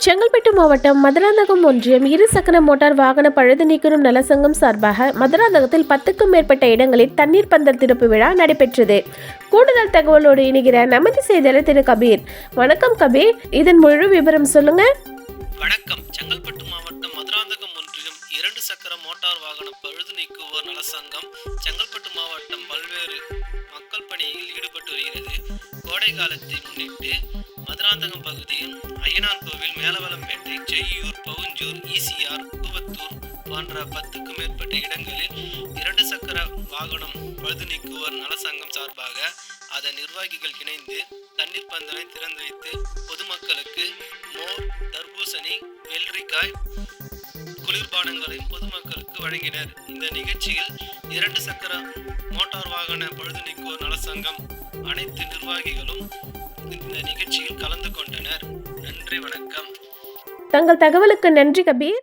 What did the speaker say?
செங்கல்பட்டு மாவட்டம் மதுராந்தகம் ஒன்றியம் இருசக்கர மோட்டார் வாகன பழுது நீக்கும் நலசங்கம் சார்பாக மதுராந்தகத்தில் 10க்கும் மேற்பட்ட இடங்களில் தண்ணீர் பந்தல் திறப்பு விழா நடைபெற்றது. கூடுதல் தகவலோடு இணைகிற நமது செய்தியாளர் திரு கபீர். வணக்கம் கபீர், இதன் முழு விவரம் சொல்லுங்க. வணக்கம். செங்கல்பட்டு மாவட்டம் மதுராந்தகம் ஒன்றியம் 2 சக்கர மோட்டார் வாகன பழுது நீக்குவோர் நலசங்கம் செங்கல்பட்டு மாவட்டம் பல்வேறு மக்கள் பணியில் ஈடுபட்டு வருகிறது. கோடை காலத்தை முன்னிட்டு மதுராந்தகம் பகுதியில் ஐயனார் கோவில், மேலவளம்பேட்டை, செய்யூர், பவுஞ்சூர், ஈசிஆர், கூவத்தூர் போன்ற 10க்கும் மேற்பட்ட இடங்களில் 2 சக்கர வாகனம் பழுது நீக்குவோர் நலசங்கம் சார்பாக அதன் நிர்வாகிகள் இணைந்து தண்ணீர் பந்தலை திறந்து வைத்து பொதுமக்களுக்கு மோர், தர்பூசணி, வெள்ளரிக்காய், குளிர்பானங்களையும் பொதுமக்களுக்கு வழங்கினர். இந்த நிகழ்ச்சியில் 2 சக்கர மோட்டார் வாகன பழுது நீக்குவோர் நலசங்கம் அனைத்து நிர்வாகிகளும் இந்த நிகழ்ச்சியில் கலந்து கொண்டனர். நன்றி, வணக்கம். தங்கள் தகவலுக்கு நன்றி கபீர்.